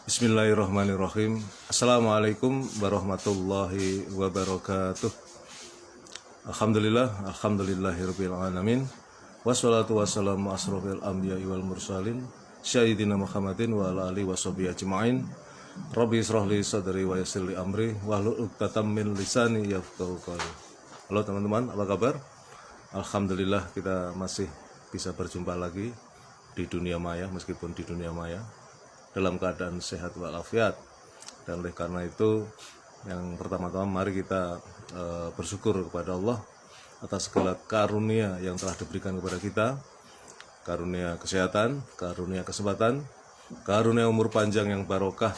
Bismillahirrahmanirrahim. Assalamualaikum warahmatullahi wabarakatuh. Alhamdulillahirabbil alamin. Wassalatu wassalamu asrofil anbiya'i wal mursalin Sayyidina Muhammadin wa ala alihi washabihi ajma'in. Rabbi israhli sadri wa yassirli amri wahlul 'uqdatam min lisani yafqahu qawli. Halo teman-teman, apa kabar? Alhamdulillah kita masih bisa berjumpa lagi di dunia maya, meskipun di dunia maya dalam keadaan sehat walafiat. Dan oleh karena itu, yang pertama-tama mari kita bersyukur kepada Allah atas segala karunia yang telah diberikan kepada kita, karunia kesehatan, karunia kesempatan, karunia umur panjang yang barokah,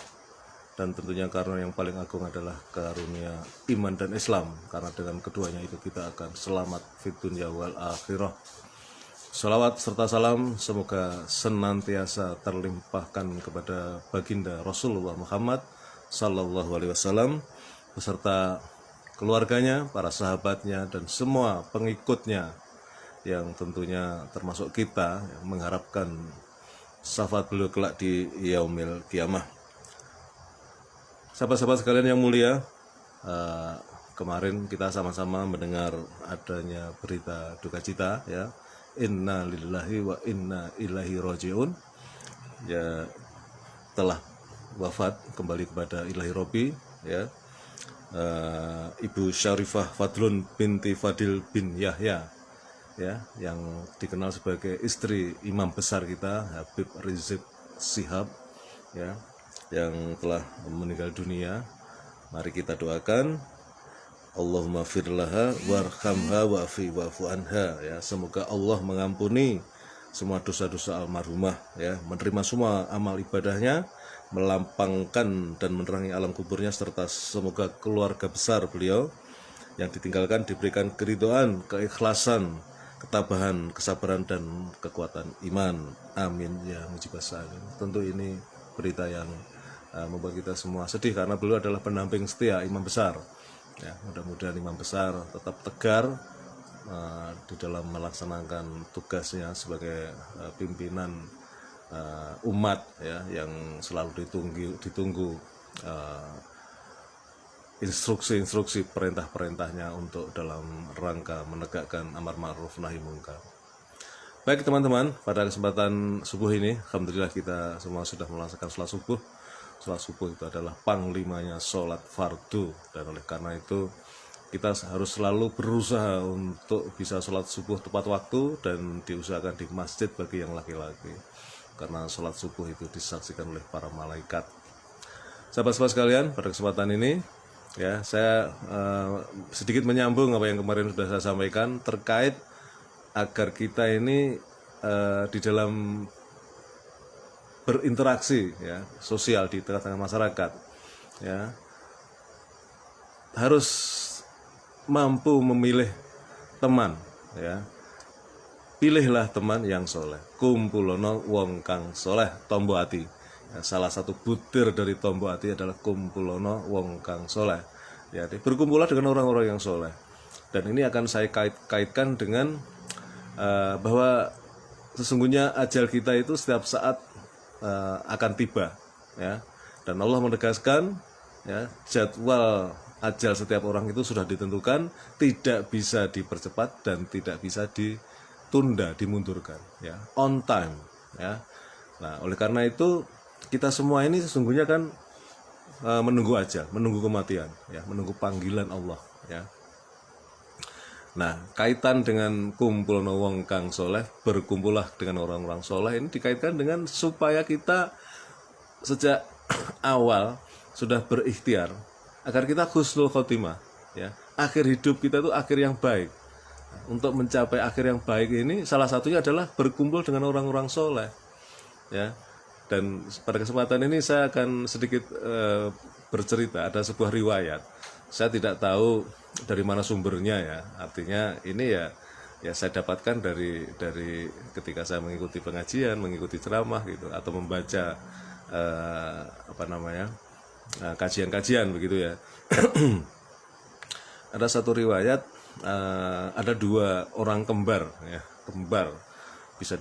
dan tentunya karunia yang paling agung adalah karunia iman dan Islam, karena dengan keduanya itu kita akan selamat fid dunya wal akhirah. Salawat serta salam semoga senantiasa terlimpahkan kepada baginda Rasulullah Muhammad Sallallahu Alaihi Wasallam beserta keluarganya, para sahabatnya, dan semua pengikutnya yang tentunya termasuk kita yang mengharapkan syafaat beliau kelak di yaumil kiamah. Sahabat-sahabat sekalian yang mulia, kemarin kita sama-sama mendengar adanya berita duka cita, ya. Inna lillahi wa inna ilaihi raji'un, ya, telah wafat kembali kepada ilahi Robbi, ya, Ibu Syarifah Fadlun binti Fadil bin Yahya, ya, yang dikenal sebagai istri imam besar kita Habib Rizik Syihab, ya, yang telah meninggal dunia. Mari kita doakan Allahumma firlaha warhamha wa'fu anha, ya. Semoga Allah mengampuni semua dosa-dosa almarhumah, ya, menerima semua amal ibadahnya, melampangkan dan menerangi alam kuburnya, serta semoga keluarga besar beliau yang ditinggalkan diberikan keridhaan, keikhlasan, ketabahan, kesabaran, dan kekuatan iman. Amin ya mujibas salim. Tentu ini berita yang membuat kita semua sedih, karena beliau adalah pendamping setia imam besar. Ya, mudah-mudahan imam besar tetap tegar di dalam melaksanakan tugasnya sebagai pimpinan umat, ya, yang selalu ditunggu instruksi-instruksi perintah-perintahnya untuk dalam rangka menegakkan amar ma'ruf nahi munkar. Baik teman-teman, pada kesempatan subuh ini alhamdulillah kita semua sudah melaksanakan sholat subuh. Sholat subuh itu adalah panglimanya sholat fardu, dan oleh karena itu kita harus selalu berusaha untuk bisa sholat subuh tepat waktu, dan diusahakan di masjid bagi yang laki-laki, karena sholat subuh itu disaksikan oleh para malaikat. Sahabat-sahabat sekalian, pada kesempatan ini, ya, saya sedikit menyambung apa yang kemarin sudah saya sampaikan terkait agar kita ini di dalam berinteraksi, ya, sosial di tengah-tengah masyarakat, ya, harus mampu memilih teman, ya. Pilihlah teman yang soleh, kumpulono wong kang soleh tombo ati, ya, salah satu butir dari tombo ati adalah kumpulono wong kang soleh, ya. Berkumpullah dengan orang-orang yang soleh, dan ini akan saya kaitkan dengan bahwa sesungguhnya ajal kita itu setiap saat akan tiba, ya, dan Allah menegaskan, ya, jadwal ajal setiap orang itu sudah ditentukan, tidak bisa dipercepat dan tidak bisa ditunda, dimundurkan, ya, on time, ya. Nah, oleh karena itu kita semua ini sesungguhnya kan menunggu ajal, menunggu kematian, ya, menunggu panggilan Allah, ya. Nah, kaitan dengan kumpul wong kang soleh, berkumpullah dengan orang-orang soleh, ini dikaitkan dengan supaya kita sejak awal sudah berikhtiar agar kita husnul khotimah, ya, akhir hidup kita itu akhir yang baik. Untuk mencapai akhir yang baik ini salah satunya adalah berkumpul dengan orang-orang soleh, ya. Dan pada kesempatan ini saya akan sedikit bercerita. Ada sebuah riwayat, saya tidak tahu dari mana sumbernya, ya, artinya ini ya saya dapatkan dari ketika saya mengikuti pengajian, mengikuti ceramah gitu, atau membaca kajian-kajian begitu, ya. Ada satu riwayat, ada dua orang kembar, ya, kembar bisa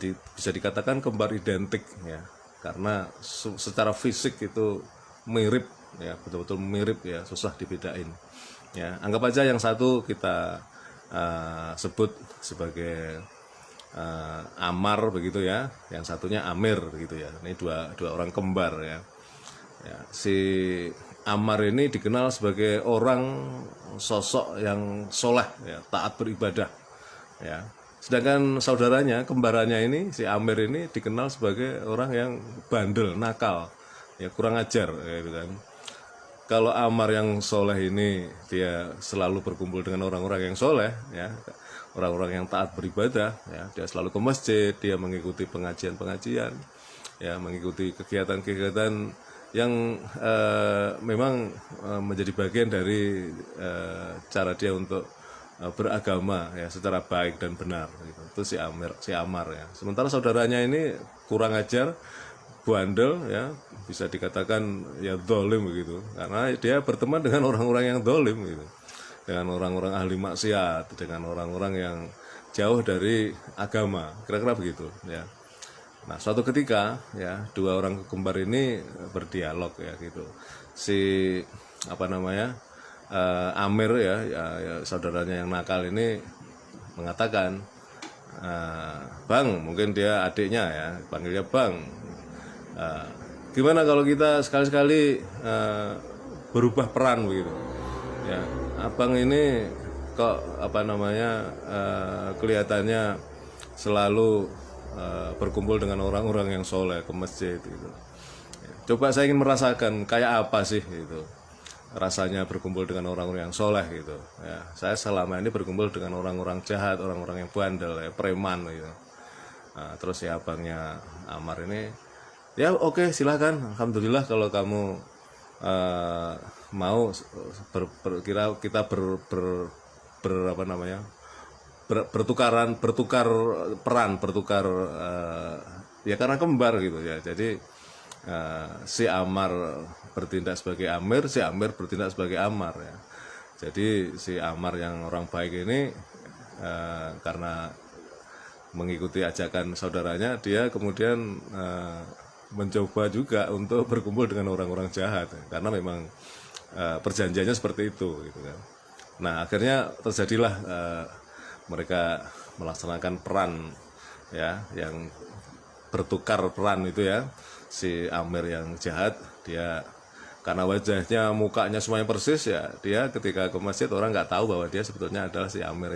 dikatakan kembar identik, ya. karena secara fisik itu mirip ya, betul-betul mirip ya, susah dibedain ya. Anggap aja yang satu kita sebut sebagai Amar begitu ya, yang satunya Amir begitu ya. Ini dua orang kembar ya. Si Amar ini dikenal sebagai orang sosok yang soleh ya, taat beribadah ya. Sedangkan saudaranya, kembarannya ini, si Amir ini dikenal sebagai orang yang bandel, nakal, ya kurang ajar, gitu kan. Kalau Amar yang soleh ini, dia selalu berkumpul dengan orang-orang yang soleh, ya, orang-orang yang taat beribadah, ya, dia selalu ke masjid, dia mengikuti pengajian-pengajian, ya, mengikuti kegiatan-kegiatan yang memang menjadi bagian dari cara dia untuk beragama ya secara baik dan benar gitu. Itu si Amar ya. Sementara saudaranya ini kurang ajar, bandel ya, bisa dikatakan ya dolim begitu, karena dia berteman dengan orang-orang yang dolim gitu, dengan orang-orang ahli maksiat, dengan orang-orang yang jauh dari agama, kira-kira begitu ya. Nah, suatu ketika ya dua orang kembar ini berdialog ya gitu. Si Amir ya, saudaranya yang nakal ini mengatakan, Bang, mungkin dia adiknya ya, panggilnya Bang. Gimana kalau kita sekali-sekali berubah peran begitu? Ya, abang ini kok kelihatannya selalu berkumpul dengan orang-orang yang soleh, ke masjid gitu. Ya, coba saya ingin merasakan kayak apa sih gitu rasanya berkumpul dengan orang-orang yang soleh gitu ya. Saya selama ini berkumpul dengan orang-orang jahat, orang-orang yang bandel ya, preman gitu. Nah, terus ya abangnya Amar ini, ya oke, silakan, alhamdulillah kalau kamu mau kita bertukar peran, ya karena kembar gitu ya. Jadi si Amar bertindak sebagai Amir, si Amir bertindak sebagai Amar ya. Jadi si Amar yang orang baik ini karena mengikuti ajakan saudaranya, dia kemudian mencoba juga untuk berkumpul dengan orang-orang jahat karena memang perjanjiannya seperti itu gitu kan. Nah, akhirnya terjadilah mereka melaksanakan peran ya, yang bertukar peran itu ya. Si Amir yang jahat, dia karena wajahnya, mukanya semuanya persis ya, dia ketika ke masjid orang nggak tahu bahwa dia sebetulnya adalah si Amir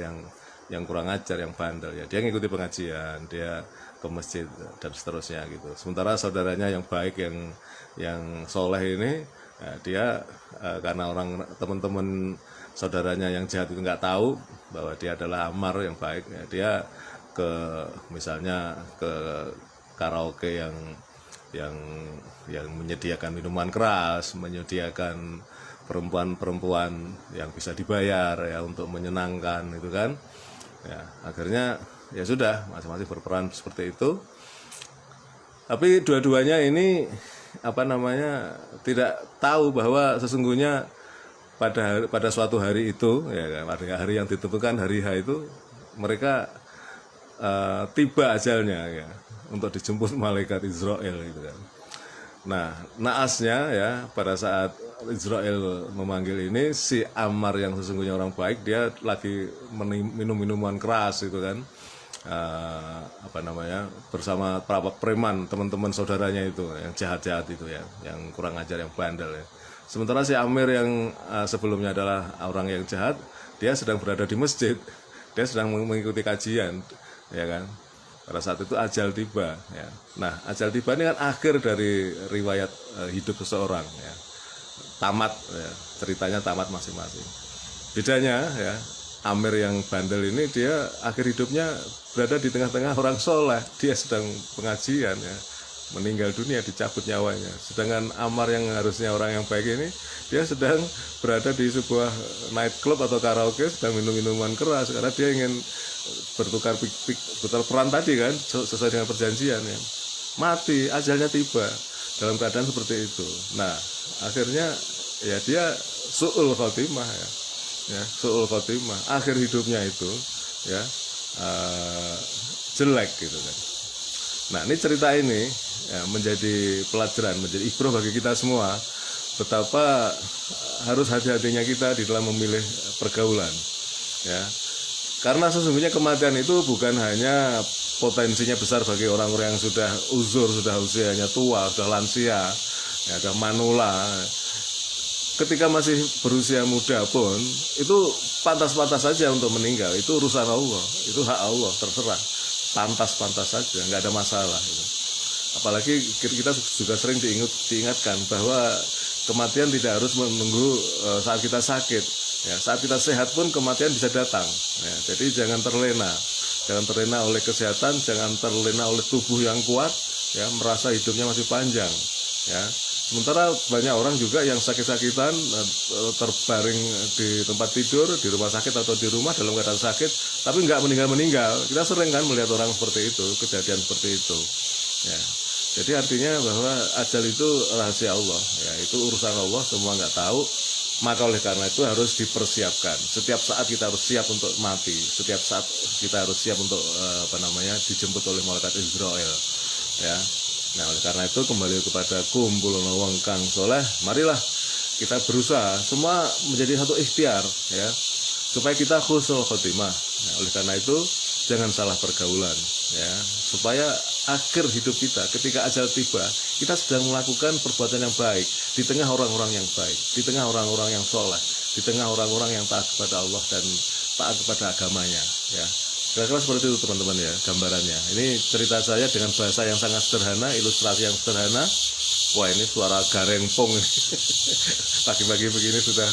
yang kurang ajar, yang bandel ya. Dia ngikuti pengajian, dia ke masjid dan seterusnya gitu. Sementara saudaranya yang baik, yang soleh ini ya, dia karena teman-teman saudaranya yang jahat itu nggak tahu bahwa dia adalah Amar yang baik ya, dia misalnya ke karaoke yang menyediakan minuman keras, menyediakan perempuan-perempuan yang bisa dibayar ya untuk menyenangkan itu kan. Ya, akhirnya ya sudah, masing-masing berperan seperti itu. Tapi dua-duanya ini tidak tahu bahwa sesungguhnya pada suatu hari itu ya, pada hari yang ditentukan, hari H itu, mereka tiba ajalnya ya, untuk dijemput malaikat Israel gitu kan. Nah, naasnya ya, pada saat Israel memanggil ini, si Ammar yang sesungguhnya orang baik, dia lagi minum minuman keras gitu kan, bersama para preman, teman-teman saudaranya itu yang jahat-jahat itu ya, yang kurang ajar, yang bandel ya. Sementara si Amir yang sebelumnya adalah orang yang jahat, dia sedang berada di masjid, dia sedang mengikuti kajian ya kan. Pada saat itu ajal tiba ya. Nah, ajal tiba ini kan akhir dari riwayat hidup seseorang ya. Tamat ya, ceritanya tamat masing-masing. Bedanya ya, Amir yang bandel ini, dia akhir hidupnya berada di tengah-tengah orang soleh, dia sedang pengajian ya, meninggal dunia, dicabut nyawanya. Sedangkan Ammar yang harusnya orang yang baik ini, dia sedang berada di sebuah night club atau karaoke, sedang minum minuman keras karena dia ingin bertukar peran tadi kan, sesuai dengan perjanjian ya. Mati, ajalnya tiba dalam keadaan seperti itu. Nah, akhirnya ya dia su'ul khotimah ya, su'ul khotimah, akhir hidupnya itu ya jelek gitu kan. Nah, ini cerita ini ya, menjadi pelajaran, menjadi ibrah bagi kita semua betapa harus hati-hatinya kita di dalam memilih pergaulan. Ya, karena sesungguhnya kematian itu bukan hanya potensinya besar bagi orang-orang yang sudah uzur, sudah usianya tua, sudah lansia, ya, sudah manula. Ketika masih berusia muda pun itu pantas-pantas saja untuk meninggal. Itu urusan Allah, itu hak Allah, terserah. Pantas-pantas saja, nggak ada masalah. Gitu. Apalagi kita juga sering diingatkan bahwa kematian tidak harus menunggu saat kita sakit. Ya, saat kita sehat pun kematian bisa datang. Ya, jadi jangan terlena oleh kesehatan, jangan terlena oleh tubuh yang kuat, ya, merasa hidupnya masih panjang. Ya, sementara banyak orang juga yang sakit-sakitan, terbaring di tempat tidur, di rumah sakit atau di rumah dalam keadaan sakit, tapi nggak meninggal. Kita sering kan melihat orang seperti itu, kejadian seperti itu. Ya, jadi artinya bahwa ajal itu rahasia Allah, ya, itu urusan Allah, semua nggak tahu. Maka oleh karena itu harus dipersiapkan. Setiap saat kita harus siap untuk mati. Setiap saat kita harus siap untuk dijemput oleh malaikat Israel. Ya. Nah, oleh karena itu kembali kepada kumpulono wong kang soleh, marilah kita berusaha semua menjadi satu ikhtiar, ya, supaya kita husnul khotimah. Nah, oleh karena itu jangan salah pergaulan, ya, supaya akhir hidup kita ketika ajal tiba kita sedang melakukan perbuatan yang baik di tengah orang-orang yang baik, di tengah orang-orang yang soleh, di tengah orang-orang yang taat kepada Allah dan taat kepada agamanya, ya. Kira-kira seperti itu teman-teman ya gambarannya. Ini cerita saya dengan bahasa yang sangat sederhana, ilustrasi yang sederhana. Wah, ini suara garengpong. Pagi-pagi begini sudah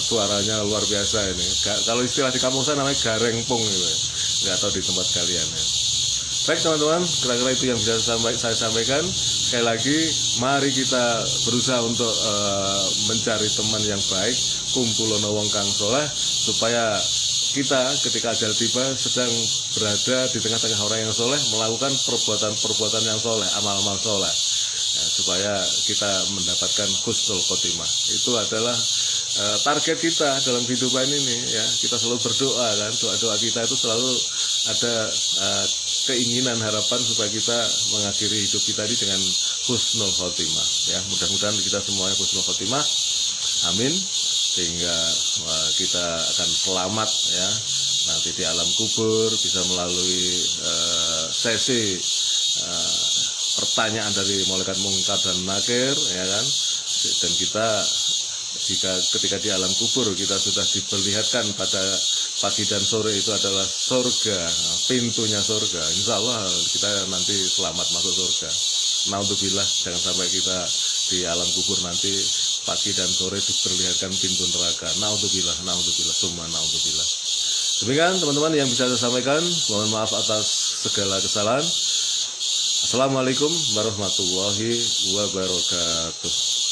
suaranya luar biasa ini. Kalau istilah di kampung saya namanya garengpong gitu ya. Nggak tahu di tempat kalian ya. Baik teman-teman, kira-kira itu yang bisa saya sampaikan. Sekali lagi, mari kita berusaha untuk mencari teman yang baik, kumpulono wong kang soleh, supaya kita ketika ajal tiba sedang berada di tengah-tengah orang yang soleh, melakukan perbuatan-perbuatan yang soleh, amal-amal soleh, ya, supaya kita mendapatkan husnul khotimah. Itu adalah target kita dalam kehidupan ini, ya. Kita selalu berdoa kan, doa-doa kita itu selalu ada keinginan, harapan supaya kita mengakhiri hidup kita ini dengan husnul khotimah, ya. Mudah-mudahan kita semuanya husnul khotimah, amin, sehingga kita akan selamat, ya, nanti di alam kubur, bisa melalui sesi pertanyaan dari malaikat mungkar dan nakir, ya kan. Dan kita ketika di alam kubur kita sudah diperlihatkan pada pagi dan sore itu adalah surga, pintunya surga, insya Allah kita nanti selamat masuk surga. Naudzubillah, jangan sampai kita di alam kubur nanti pagi dan sore diperlihatkan pintu neraka. Naudzubillah, summa naudzubillah. Demikian teman-teman yang bisa saya sampaikan. Mohon maaf atas segala kesalahan. Assalamualaikum warahmatullahi wabarakatuh.